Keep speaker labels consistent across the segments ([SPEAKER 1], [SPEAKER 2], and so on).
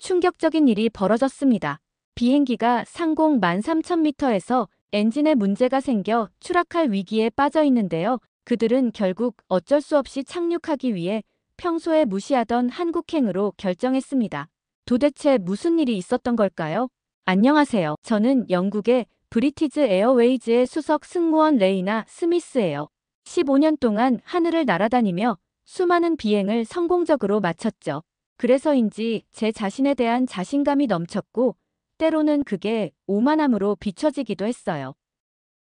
[SPEAKER 1] 충격적인 일이 벌어졌습니다. 비행기가 상공 13,000m에서 엔진에 문제가 생겨 추락할 위기에 빠져 있는데요. 그들은 결국 어쩔 수 없이 착륙하기 위해 평소에 무시하던 한국행으로 결정했습니다. 도대체 무슨 일이 있었던 걸까요? 안녕하세요. 저는 영국의 브리티즈 에어웨이즈의 수석 승무원 레이나 스미스예요. 15년 동안 하늘을 날아다니며 수많은 비행을 성공적으로 마쳤죠. 그래서인지 제 자신에 대한 자신감이 넘쳤고 때로는 그게 오만함으로 비춰지기도 했어요.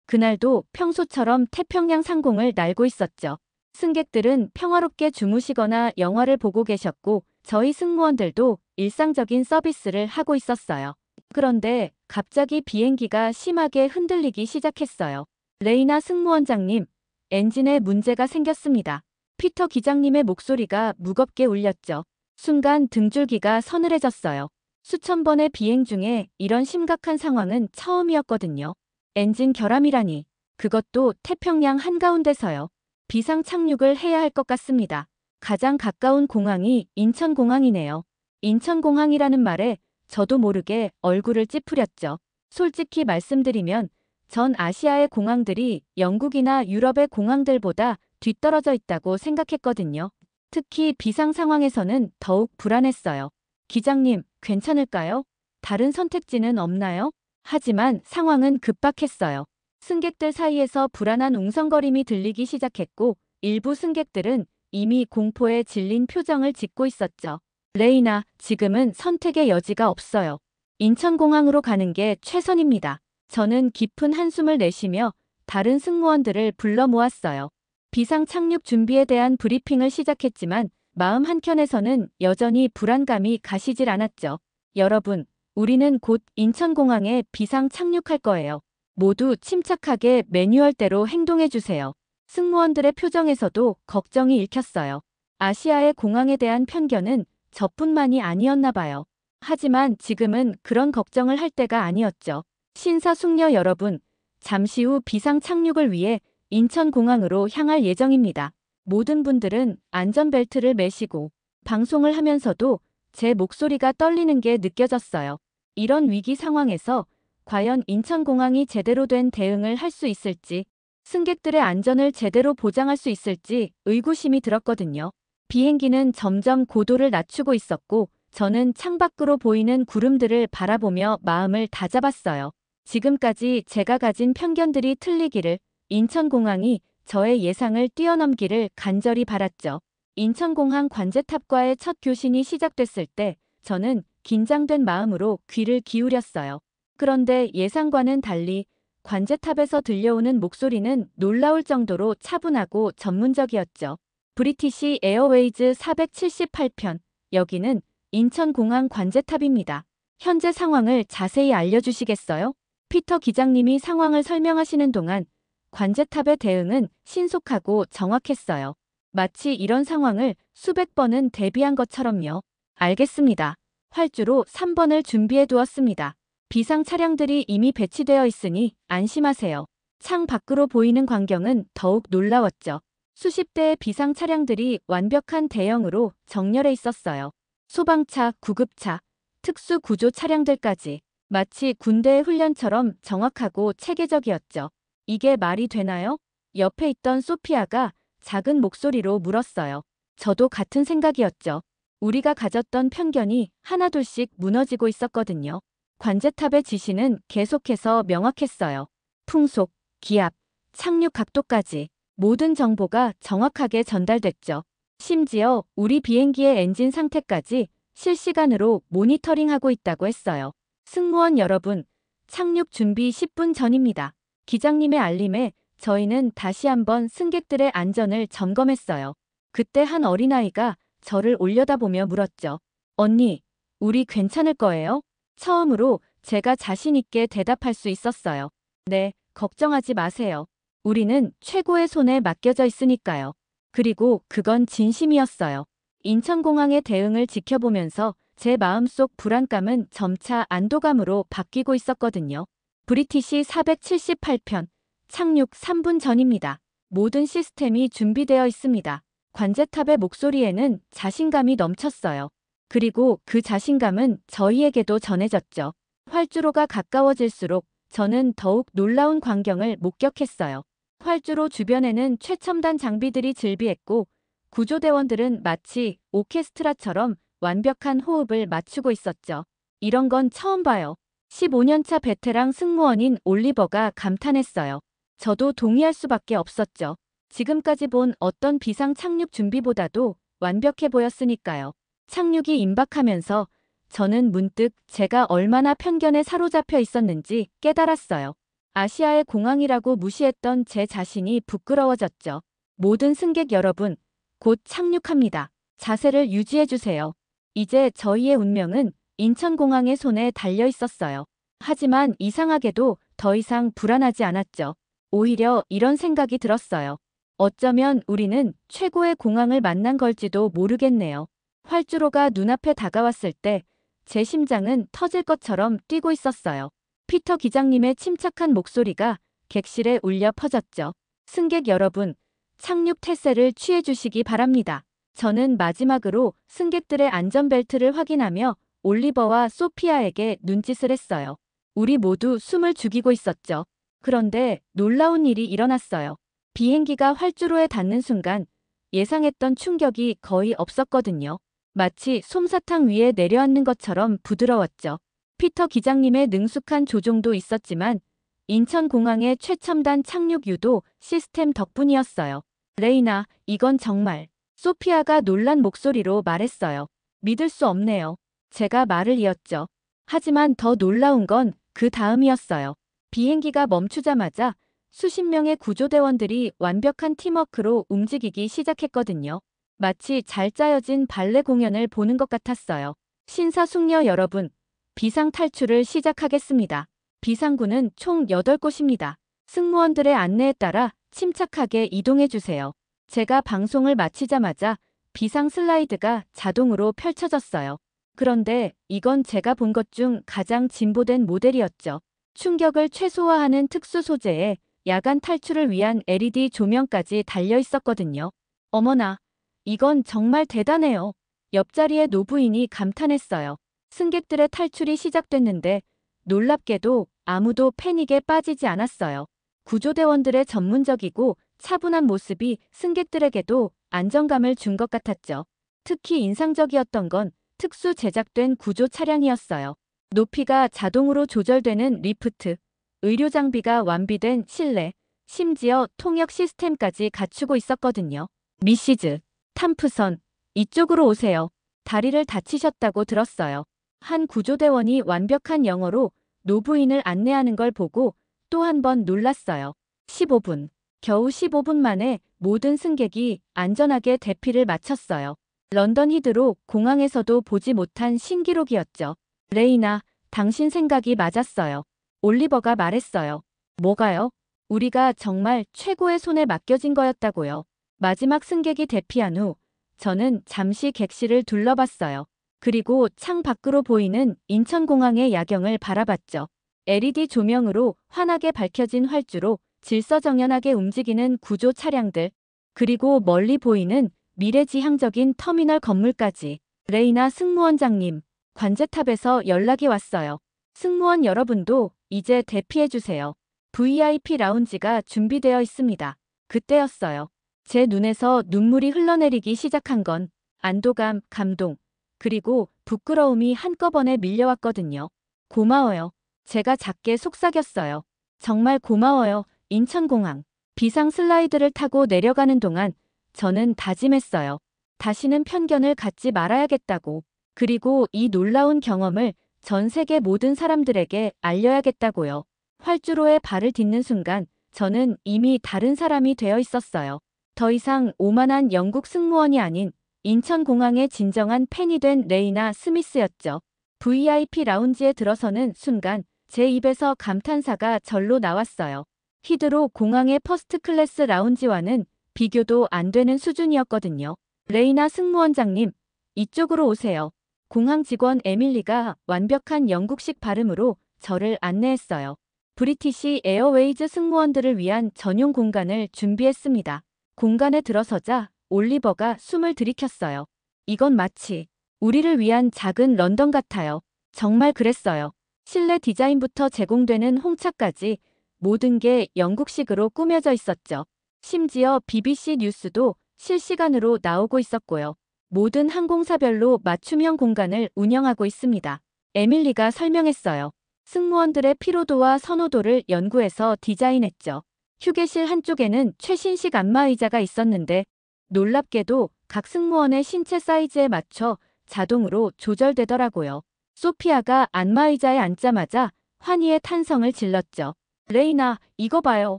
[SPEAKER 1] 그날도 평소처럼 태평양 상공을 날고 있었죠. 승객들은 평화롭게 주무시거나 영화를 보고 계셨고 저희 승무원들도 일상적인 서비스를 하고 있었어요. 그런데 갑자기 비행기가 심하게 흔들리기 시작했어요. 레이나 승무원장님, 엔진에 문제가 생겼습니다. 피터 기장님의 목소리가 무겁게 울렸죠. 순간 등줄기가 서늘해졌어요. 수천 번의 비행 중에 이런 심각한 상황은 처음이었거든요. 엔진 결함이라니. 그것도 태평양 한가운데서요. 비상 착륙을 해야 할 것 같습니다. 가장 가까운 공항이 인천공항이네요. 인천공항이라는 말에 저도 모르게 얼굴을 찌푸렸죠. 솔직히 말씀드리면 전 아시아의 공항들이 영국이나 유럽의 공항들보다 뒤떨어져 있다고 생각했거든요. 특히 비상 상황에서는 더욱 불안했어요. 기장님, 괜찮을까요? 다른 선택지는 없나요? 하지만 상황은 급박했어요. 승객들 사이에서 불안한 웅성거림이 들리기 시작했고 일부 승객들은 이미 공포에 질린 표정을 짓고 있었죠. 레이나, 지금은 선택의 여지가 없어요. 인천공항으로 가는 게 최선입니다. 저는 깊은 한숨을 내쉬며 다른 승무원들을 불러 모았어요. 비상 착륙 준비에 대한 브리핑을 시작했지만 마음 한켠에서는 여전히 불안감이 가시질 않았죠. 여러분, 우리는 곧 인천공항에 비상 착륙할 거예요. 모두 침착하게 매뉴얼대로 행동해주세요. 승무원들의 표정에서도 걱정이 읽혔어요. 아시아의 공항에 대한 편견은 저뿐만이 아니었나 봐요. 하지만 지금은 그런 걱정을 할 때가 아니었죠. 신사숙녀 여러분, 잠시 후 비상 착륙을 위해 인천공항으로 향할 예정입니다. 모든 분들은 안전벨트를 매시고 방송을 하면서도 제 목소리가 떨리는 게 느껴졌어요. 이런 위기 상황에서 과연 인천공항이 제대로 된 대응을 할 수 있을지, 승객들의 안전을 제대로 보장할 수 있을지 의구심이 들었거든요. 비행기는 점점 고도를 낮추고 있었고 저는 창밖으로 보이는 구름들을 바라보며 마음을 다잡았어요. 지금까지 제가 가진 편견들이 틀리기를, 인천공항이 저의 예상을 뛰어넘기를 간절히 바랐죠. 인천공항 관제탑과의 첫 교신이 시작됐을 때 저는 긴장된 마음으로 귀를 기울였어요. 그런데 예상과는 달리 관제탑에서 들려오는 목소리는 놀라울 정도로 차분하고 전문적이었죠. 브리티시 에어웨이즈 478편, 여기는 인천공항 관제탑입니다. 현재 상황을 자세히 알려주시겠어요? 피터 기장님이 상황을 설명하시는 동안 관제탑의 대응은 신속하고 정확했어요. 마치 이런 상황을 수백 번은 대비한 것처럼요. 알겠습니다. 활주로 3번을 준비해 두었습니다. 비상 차량들이 이미 배치되어 있으니 안심하세요. 창 밖으로 보이는 광경은 더욱 놀라웠죠. 수십 대의 비상 차량들이 완벽한 대형으로 정렬해 있었어요. 소방차, 구급차, 특수구조 차량들까지 마치 군대의 훈련처럼 정확하고 체계적이었죠. 이게 말이 되나요? 옆에 있던 소피아가 작은 목소리로 물었어요. 저도 같은 생각이었죠. 우리가 가졌던 편견이 하나둘씩 무너지고 있었거든요. 관제탑의 지시는 계속해서 명확했어요. 풍속, 기압, 착륙 각도까지 모든 정보가 정확하게 전달됐죠. 심지어 우리 비행기의 엔진 상태까지 실시간으로 모니터링하고 있다고 했어요. 승무원 여러분, 착륙 준비 10분 전입니다. 기장님의 알림에 저희는 다시 한번 승객들의 안전을 점검했어요. 그때 한 어린아이가 저를 올려다보며 물었죠. 언니, 우리 괜찮을 거예요? 처음으로 제가 자신 있게 대답할 수 있었어요. 네, 걱정하지 마세요. 우리는 최고의 손에 맡겨져 있으니까요. 그리고 그건 진심이었어요. 인천공항의 대응을 지켜보면서 제 마음속 불안감은 점차 안도감으로 바뀌고 있었거든요. 브리티시 478편, 착륙 3분 전입니다. 모든 시스템이 준비되어 있습니다. 관제탑의 목소리에는 자신감이 넘쳤어요. 그리고 그 자신감은 저희에게도 전해졌죠. 활주로가 가까워질수록 저는 더욱 놀라운 광경을 목격했어요. 활주로 주변에는 최첨단 장비들이 즐비했고 구조대원들은 마치 오케스트라처럼 완벽한 호흡을 맞추고 있었죠. 이런 건 처음 봐요. 15년차 베테랑 승무원인 올리버가 감탄했어요. 저도 동의할 수밖에 없었죠. 지금까지 본 어떤 비상 착륙 준비보다도 완벽해 보였으니까요. 착륙이 임박하면서 저는 문득 제가 얼마나 편견에 사로잡혀 있었는지 깨달았어요. 아시아의 공항이라고 무시했던 제 자신이 부끄러워졌죠. 모든 승객 여러분, 곧 착륙합니다. 자세를 유지해주세요. 이제 저희의 운명은 인천공항의 손에 달려 있었어요. 하지만 이상하게도 더 이상 불안하지 않았죠. 오히려 이런 생각이 들었어요. 어쩌면 우리는 최고의 공항을 만난 걸지도 모르겠네요. 활주로가 눈앞에 다가왔을 때 제 심장은 터질 것처럼 뛰고 있었어요. 피터 기장님의 침착한 목소리가 객실에 울려 퍼졌죠. 승객 여러분, 착륙 태세를 취해 주시기 바랍니다. 저는 마지막으로 승객들의 안전벨트를 확인하며 올리버와 소피아에게 눈짓을 했어요. 우리 모두 숨을 죽이고 있었죠. 그런데 놀라운 일이 일어났어요. 비행기가 활주로에 닿는 순간 예상했던 충격이 거의 없었거든요. 마치 솜사탕 위에 내려앉는 것처럼 부드러웠죠. 피터 기장님의 능숙한 조종도 있었지만 인천공항의 최첨단 착륙 유도 시스템 덕분이었어요. 레이나, 이건 정말. 소피아가 놀란 목소리로 말했어요. 믿을 수 없네요. 제가 말을 이었죠. 하지만 더 놀라운 건 그 다음이었어요. 비행기가 멈추자마자 수십 명의 구조대원들이 완벽한 팀워크로 움직이기 시작했거든요. 마치 잘 짜여진 발레 공연을 보는 것 같았어요. 신사숙녀 여러분, 비상 탈출을 시작하겠습니다. 비상구는 총 8곳입니다. 승무원들의 안내에 따라 침착하게 이동해주세요. 제가 방송을 마치자마자 비상 슬라이드가 자동으로 펼쳐졌어요. 그런데 이건 제가 본 것 중 가장 진보된 모델이었죠. 충격을 최소화하는 특수 소재에 야간 탈출을 위한 LED 조명까지 달려 있었거든요. 어머나, 이건 정말 대단해요. 옆자리의 노부인이 감탄했어요. 승객들의 탈출이 시작됐는데 놀랍게도 아무도 패닉에 빠지지 않았어요. 구조대원들의 전문적이고 차분한 모습이 승객들에게도 안정감을 준 것 같았죠. 특히 인상적이었던 건 특수 제작된 구조 차량이었어요. 높이가 자동으로 조절되는 리프트, 의료 장비가 완비된 실내, 심지어 통역 시스템까지 갖추고 있었거든요. 미시즈, 탐프선, 이쪽으로 오세요. 다리를 다치셨다고 들었어요. 한 구조대원이 완벽한 영어로 노부인을 안내하는 걸 보고 또 한 번 놀랐어요. 15분. 겨우 15분 만에 모든 승객이 안전하게 대피를 마쳤어요. 런던 히드로 공항에서도 보지 못한 신기록이었죠. 레이나, 당신 생각이 맞았어요. 올리버가 말했어요. 뭐가요? 우리가 정말 최고의 손에 맡겨진 거였다고요. 마지막 승객이 대피한 후 저는 잠시 객실을 둘러봤어요. 그리고 창 밖으로 보이는 인천공항의 야경을 바라봤죠. LED 조명으로 환하게 밝혀진 활주로, 질서정연하게 움직이는 구조 차량들, 그리고 멀리 보이는 미래지향적인 터미널 건물까지. 레이나 승무원장님, 관제탑에서 연락이 왔어요. 승무원 여러분도 이제 대피해주세요. VIP 라운지가 준비되어 있습니다. 그때였어요. 제 눈에서 눈물이 흘러내리기 시작한 건 안도감, 감동, 그리고 부끄러움이 한꺼번에 밀려왔거든요. 고마워요. 제가 작게 속삭였어요. 정말 고마워요, 인천공항. 비상 슬라이드를 타고 내려가는 동안 저는 다짐했어요. 다시는 편견을 갖지 말아야겠다고. 그리고 이 놀라운 경험을 전 세계 모든 사람들에게 알려야겠다고요. 활주로에 발을 딛는 순간 저는 이미 다른 사람이 되어 있었어요. 더 이상 오만한 영국 승무원이 아닌 인천공항의 진정한 팬이 된 레이나 스미스였죠. VIP 라운지에 들어서는 순간 제 입에서 감탄사가 절로 나왔어요. 히드로 공항의 퍼스트 클래스 라운지와는 비교도 안 되는 수준이었거든요. 레이나 승무원장님, 이쪽으로 오세요. 공항 직원 에밀리가 완벽한 영국식 발음으로 저를 안내했어요. 브리티시 에어웨이즈 승무원들을 위한 전용 공간을 준비했습니다. 공간에 들어서자 올리버가 숨을 들이켰어요. 이건 마치 우리를 위한 작은 런던 같아요. 정말 그랬어요. 실내 디자인부터 제공되는 홍차까지 모든 게 영국식으로 꾸며져 있었죠. 심지어 BBC 뉴스도 실시간으로 나오고 있었고요. 모든 항공사별로 맞춤형 공간을 운영하고 있습니다. 에밀리가 설명했어요. 승무원들의 피로도와 선호도를 연구해서 디자인했죠. 휴게실 한쪽에는 최신식 안마의자가 있었는데 놀랍게도 각 승무원의 신체 사이즈에 맞춰 자동으로 조절되더라고요. 소피아가 안마의자에 앉자마자 환희의 탄성을 질렀죠. 레이나, 이거 봐요.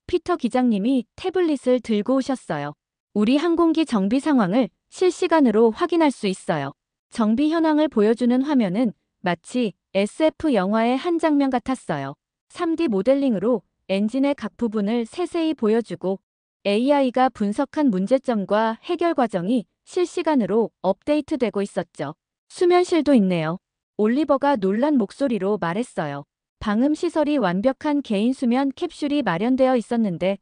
[SPEAKER 1] 피터 기장님이 태블릿을 들고 오셨어요. 우리 항공기 정비 상황을 실시간으로 확인할 수 있어요. 정비 현황을 보여주는 화면은 마치 SF 영화의 한 장면 같았어요. 3D 모델링으로 엔진의 각 부분을 세세히 보여주고 AI가 분석한 문제점과 해결 과정이 실시간으로 업데이트되고 있었죠. 수면실도 있네요. 올리버가 놀란 목소리로 말했어요. 방음 시설이 완벽한 개인 수면 캡슐이 마련되어 있었는데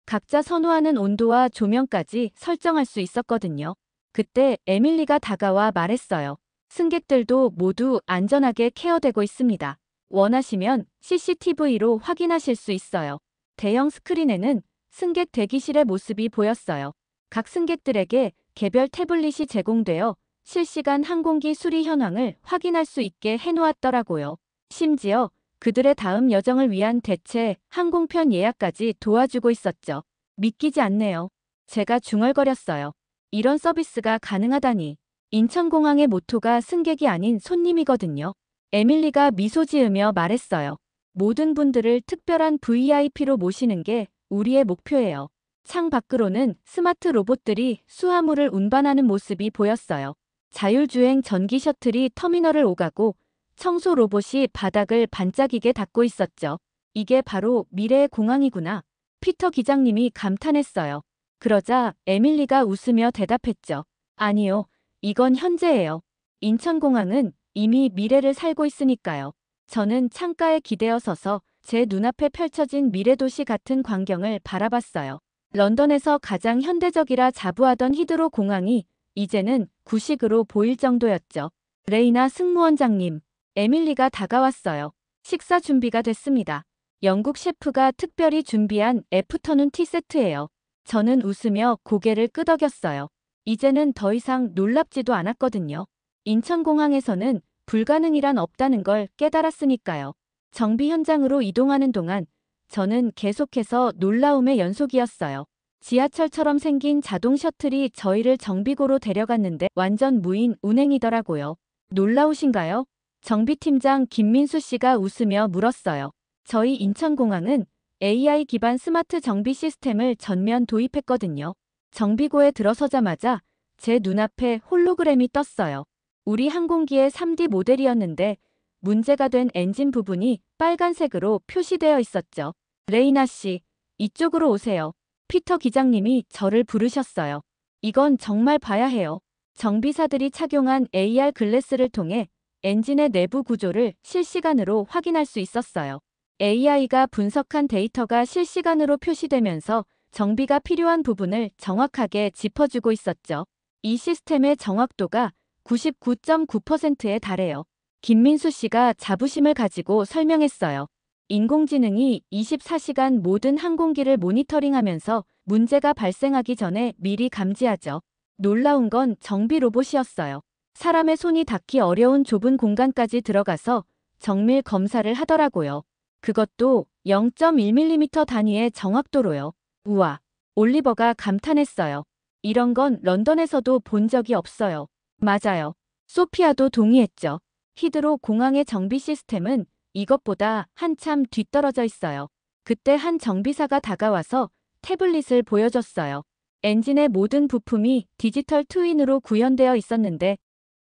[SPEAKER 1] 각자 선호하는 온도와 조명까지 설정할 수 있었거든요. 그때 에밀리가 다가와 말했어요. 승객들도 모두 안전하게 케어되고 있습니다. 원하시면 CCTV로 확인하실 수 있어요. 대형 스크린에는 승객 대기실의 모습이 보였어요. 각 승객들에게 개별 태블릿이 제공되어 실시간 항공기 수리 현황을 확인할 수 있게 해놓았더라고요. 심지어 그들의 다음 여정을 위한 대체 항공편 예약까지 도와주고 있었죠. 믿기지 않네요. 제가 중얼거렸어요. 이런 서비스가 가능하다니. 인천공항의 모토가 승객이 아닌 손님이거든요. 에밀리가 미소 지으며 말했어요. 모든 분들을 특별한 VIP로 모시는 게 우리의 목표예요. 창 밖으로는 스마트 로봇들이 수화물을 운반하는 모습이 보였어요. 자율주행 전기 셔틀이 터미널을 오가고 청소 로봇이 바닥을 반짝이게 닦고 있었죠. 이게 바로 미래의 공항이구나. 피터 기장님이 감탄했어요. 그러자 에밀리가 웃으며 대답했죠. 아니요, 이건 현재예요. 인천공항은 이미 미래를 살고 있으니까요. 저는 창가에 기대어 서서 제 눈앞에 펼쳐진 미래도시 같은 광경을 바라봤어요. 런던에서 가장 현대적이라 자부하던 히드로 공항이 이제는 구식으로 보일 정도였죠. 레이나 승무원장님, 에밀리가 다가왔어요. 식사 준비가 됐습니다. 영국 셰프가 특별히 준비한 애프터눈 티 세트예요. 저는 웃으며 고개를 끄덕였어요. 이제는 더 이상 놀랍지도 않았거든요. 인천공항에서는 불가능이란 없다는 걸 깨달았으니까요. 정비 현장으로 이동하는 동안 저는 계속해서 놀라움의 연속이었어요. 지하철처럼 생긴 자동 셔틀이 저희를 정비고로 데려갔는데 완전 무인 운행이더라고요. 놀라우신가요? 정비팀장 김민수 씨가 웃으며 물었어요. 저희 인천공항은 AI 기반 스마트 정비 시스템을 전면 도입했거든요. 정비고에 들어서자마자 제 눈앞에 홀로그램이 떴어요. 우리 항공기의 3D 모델이었는데 문제가 된 엔진 부분이 빨간색으로 표시되어 있었죠. 레이나 씨, 이쪽으로 오세요. 피터 기장님이 저를 부르셨어요. 이건 정말 봐야 해요. 정비사들이 착용한 AR 글래스를 통해 엔진의 내부 구조를 실시간으로 확인할 수 있었어요. AI가 분석한 데이터가 실시간으로 표시되면서 정비가 필요한 부분을 정확하게 짚어주고 있었죠. 이 시스템의 정확도가 99.9%에 달해요. 김민수 씨가 자부심을 가지고 설명했어요. 인공지능이 24시간 모든 항공기를 모니터링하면서 문제가 발생하기 전에 미리 감지하죠. 놀라운 건 정비 로봇이었어요. 사람의 손이 닿기 어려운 좁은 공간까지 들어가서 정밀 검사를 하더라고요. 그것도 0.1mm 단위의 정확도로요. 우와, 올리버가 감탄했어요. 이런 건 런던에서도 본 적이 없어요. 맞아요. 소피아도 동의했죠. 히드로 공항의 정비 시스템은 이것보다 한참 뒤떨어져 있어요. 그때 한 정비사가 다가와서 태블릿을 보여줬어요. 엔진의 모든 부품이 디지털 트윈으로 구현되어 있었는데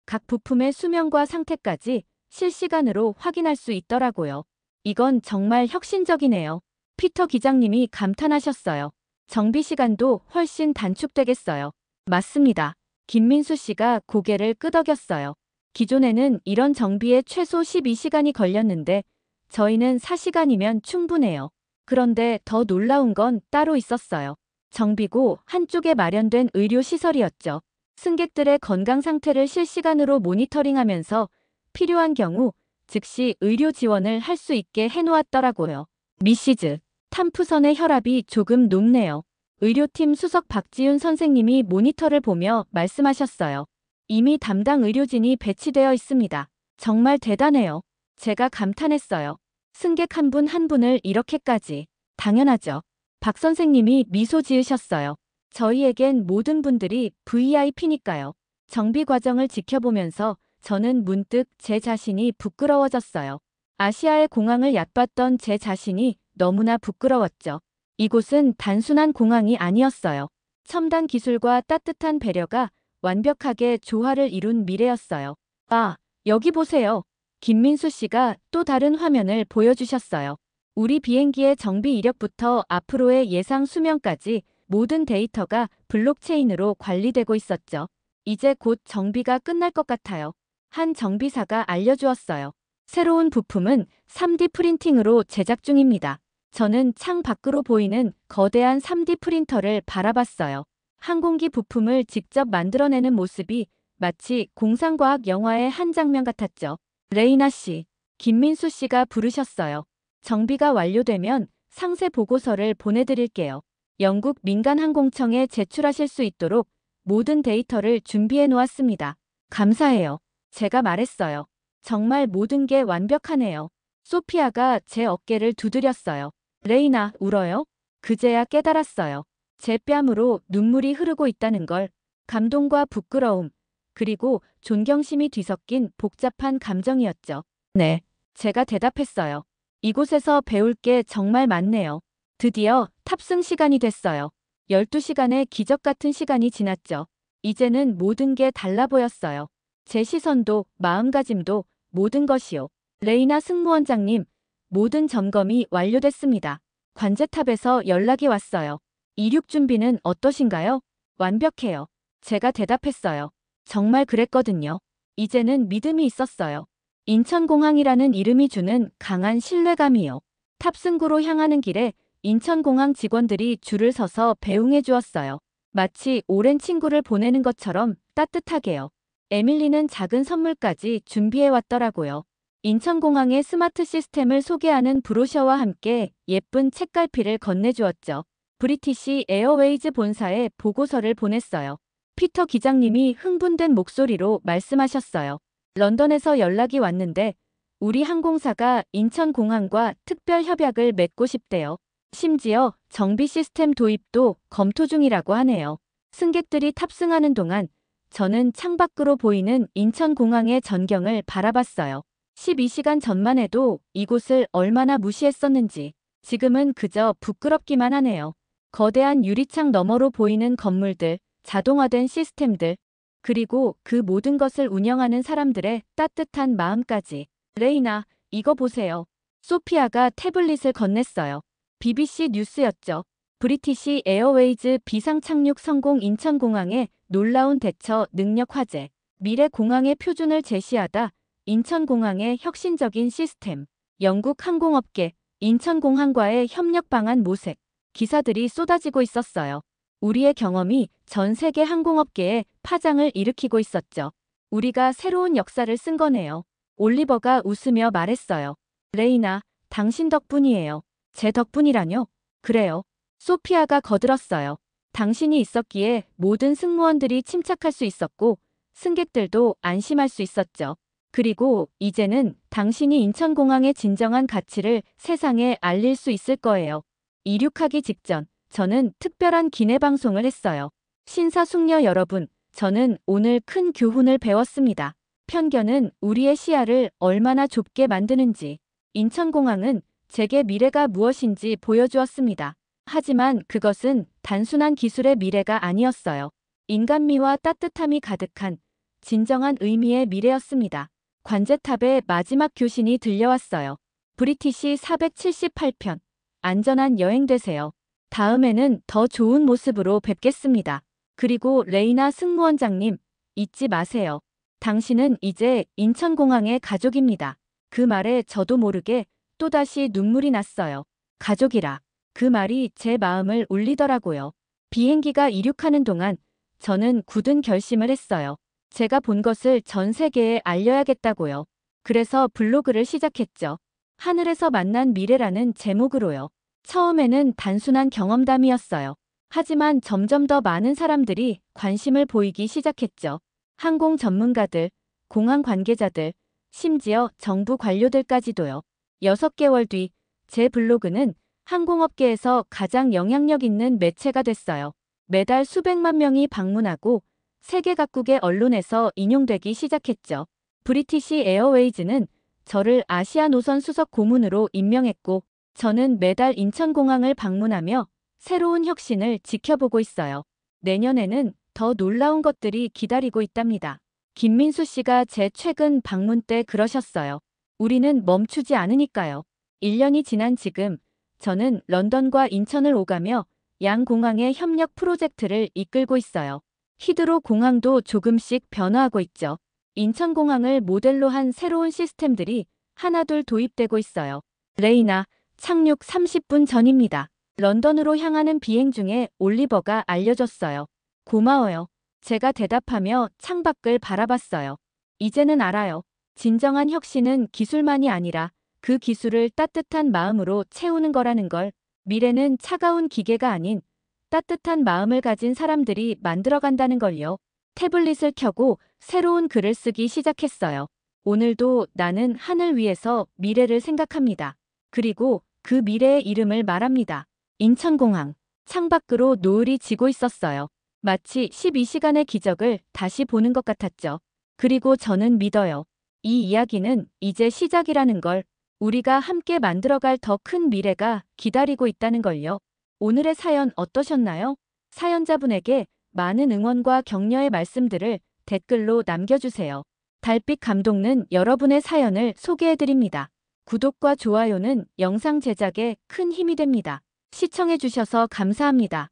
[SPEAKER 1] 각 부품의 수명과 상태까지 실시간으로 확인할 수 있더라고요. 이건 정말 혁신적이네요. 피터 기장님이 감탄하셨어요. 정비 시간도 훨씬 단축되겠어요. 맞습니다. 김민수 씨가 고개를 끄덕였어요. 기존에는 이런 정비에 최소 12시간이 걸렸는데 저희는 4시간이면 충분해요. 그런데 더 놀라운 건 따로 있었어요. 정비고 한쪽에 마련된 의료시설이었죠. 승객들의 건강 상태를 실시간으로 모니터링하면서 필요한 경우 즉시 의료 지원을 할 수 있게 해놓았더라고요. 미시즈, 탐프선의 혈압이 조금 높네요. 의료팀 수석 박지윤 선생님이 모니터를 보며 말씀하셨어요. 이미 담당 의료진이 배치되어 있습니다. 정말 대단해요. 제가 감탄했어요. 승객 한 분 한 분을 이렇게까지. 당연하죠. 박 선생님이 미소 지으셨어요. 저희에겐 모든 분들이 VIP니까요. 정비 과정을 지켜보면서 저는 문득 제 자신이 부끄러워졌어요. 아시아의 공항을 얕봤던 제 자신이 너무나 부끄러웠죠. 이곳은 단순한 공항이 아니었어요. 첨단 기술과 따뜻한 배려가 완벽하게 조화를 이룬 미래였어요. 아, 여기 보세요. 김민수 씨가 또 다른 화면을 보여주셨어요. 우리 비행기의 정비 이력부터 앞으로의 예상 수명까지 모든 데이터가 블록체인으로 관리되고 있었죠. 이제 곧 정비가 끝날 것 같아요. 한 정비사가 알려주었어요. 새로운 부품은 3D 프린팅으로 제작 중입니다. 저는 창 밖으로 보이는 거대한 3D 프린터를 바라봤어요. 항공기 부품을 직접 만들어내는 모습이 마치 공상과학 영화의 한 장면 같았죠. 레이나 씨, 김민수 씨가 부르셨어요. 정비가 완료되면 상세 보고서를 보내드릴게요. 영국 민간항공청에 제출하실 수 있도록 모든 데이터를 준비해 놓았습니다. 감사해요. 제가 말했어요. 정말 모든 게 완벽하네요. 소피아가 제 어깨를 두드렸어요. 레이나, 울어요? 그제야 깨달았어요. 제 뺨으로 눈물이 흐르고 있다는 걸. 감동과 부끄러움, 그리고 존경심이 뒤섞인 복잡한 감정이었죠. 네. 제가 대답했어요. 이곳에서 배울 게 정말 많네요. 드디어 탑승 시간이 됐어요. 12시간의 기적 같은 시간이 지났죠. 이제는 모든 게 달라 보였어요. 제 시선도 마음가짐도 모든 것이요. 레이나 승무원장님, 모든 점검이 완료됐습니다. 관제탑에서 연락이 왔어요. 이륙 준비는 어떠신가요? 완벽해요. 제가 대답했어요. 정말 그랬거든요. 이제는 믿음이 있었어요. 인천공항이라는 이름이 주는 강한 신뢰감이요. 탑승구로 향하는 길에 인천공항 직원들이 줄을 서서 배웅해 주었어요. 마치 오랜 친구를 보내는 것처럼 따뜻하게요. 에밀리는 작은 선물까지 준비해 왔더라고요. 인천공항의 스마트 시스템을 소개하는 브로셔와 함께 예쁜 책갈피를 건네주었죠. 브리티시 에어웨이즈 본사에 보고서를 보냈어요. 피터 기장님이 흥분된 목소리로 말씀하셨어요. 런던에서 연락이 왔는데 우리 항공사가 인천공항과 특별 협약을 맺고 싶대요. 심지어 정비 시스템 도입도 검토 중이라고 하네요. 승객들이 탑승하는 동안 저는 창밖으로 보이는 인천공항의 전경을 바라봤어요. 12시간 전만 해도 이곳을 얼마나 무시했었는지 지금은 그저 부끄럽기만 하네요. 거대한 유리창 너머로 보이는 건물들, 자동화된 시스템들, 그리고 그 모든 것을 운영하는 사람들의 따뜻한 마음까지. 레이나, 이거 보세요. 소피아가 태블릿을 건넸어요. BBC 뉴스였죠. 브리티시 에어웨이즈 비상 착륙 성공 인천공항의 놀라운 대처 능력 화제. 미래 공항의 표준을 제시하다 인천공항의 혁신적인 시스템. 영국 항공업계, 인천공항과의 협력 방안 모색. 기사들이 쏟아지고 있었어요. 우리의 경험이 전 세계 항공업계에 파장을 일으키고 있었죠. 우리가 새로운 역사를 쓴 거네요. 올리버가 웃으며 말했어요. 레이나, 당신 덕분이에요. 제 덕분이라뇨? 그래요. 소피아가 거들었어요. 당신이 있었기에 모든 승무원들이 침착할 수 있었고 승객들도 안심할 수 있었죠. 그리고 이제는 당신이 인천공항의 진정한 가치를 세상에 알릴 수 있을 거예요. 이륙하기 직전 저는 특별한 기내 방송을 했어요. 신사숙녀 여러분, 저는 오늘 큰 교훈을 배웠습니다. 편견은 우리의 시야를 얼마나 좁게 만드는지. 인천공항은 제게 미래가 무엇인지 보여주었습니다. 하지만 그것은 단순한 기술의 미래가 아니었어요. 인간미와 따뜻함이 가득한 진정한 의미의 미래였습니다. 관제탑의 마지막 교신이 들려왔어요. 브리티시 478편. 안전한 여행 되세요. 다음에는 더 좋은 모습으로 뵙겠습니다. 그리고 레이나 승무원장님, 잊지 마세요. 당신은 이제 인천공항의 가족입니다. 그 말에 저도 모르게 또다시 눈물이 났어요. 가족이라. 그 말이 제 마음을 울리더라고요. 비행기가 이륙하는 동안 저는 굳은 결심을 했어요. 제가 본 것을 전 세계에 알려야겠다고요. 그래서 블로그를 시작했죠. 하늘에서 만난 미래라는 제목으로요. 처음에는 단순한 경험담이었어요. 하지만 점점 더 많은 사람들이 관심을 보이기 시작했죠. 항공 전문가들, 공항 관계자들, 심지어 정부 관료들까지도요. 6개월 뒤 제 블로그는 항공업계에서 가장 영향력 있는 매체가 됐어요. 매달 수백만 명이 방문하고 세계 각국의 언론에서 인용되기 시작했죠. 브리티시 에어웨이즈는 저를 아시아 노선 수석 고문으로 임명했고, 저는 매달 인천공항을 방문하며 새로운 혁신을 지켜보고 있어요. 내년에는 더 놀라운 것들이 기다리고 있답니다. 김민수 씨가 제 최근 방문 때 그러셨어요. 우리는 멈추지 않으니까요. 1년이 지난 지금 저는 런던과 인천을 오가며 양 공항의 협력 프로젝트를 이끌고 있어요. 히드로 공항도 조금씩 변화하고 있죠. 인천공항을 모델로 한 새로운 시스템들이 하나둘 도입되고 있어요. 레이나, 착륙 30분 전입니다. 런던으로 향하는 비행 중에 올리버가 알려줬어요. 고마워요. 제가 대답하며 창밖을 바라봤어요. 이제는 알아요. 진정한 혁신은 기술만이 아니라 그 기술을 따뜻한 마음으로 채우는 거라는 걸. 미래는 차가운 기계가 아닌 따뜻한 마음을 가진 사람들이 만들어간다는 걸요. 태블릿을 켜고 새로운 글을 쓰기 시작했어요. 오늘도 나는 하늘 위에서 미래를 생각합니다. 그리고 그 미래의 이름을 말합니다. 인천공항. 창밖으로 노을이 지고 있었어요. 마치 12시간의 기적을 다시 보는 것 같았죠. 그리고 저는 믿어요. 이 이야기는 이제 시작이라는 걸. 우리가 함께 만들어갈 더 큰 미래가 기다리고 있다는 걸요. 오늘의 사연 어떠셨나요? 사연자분에게 많은 응원과 격려의 말씀들을 댓글로 남겨주세요. 달빛 감동은 여러분의 사연을 소개해드립니다. 구독과 좋아요는 영상 제작에 큰 힘이 됩니다. 시청해주셔서 감사합니다.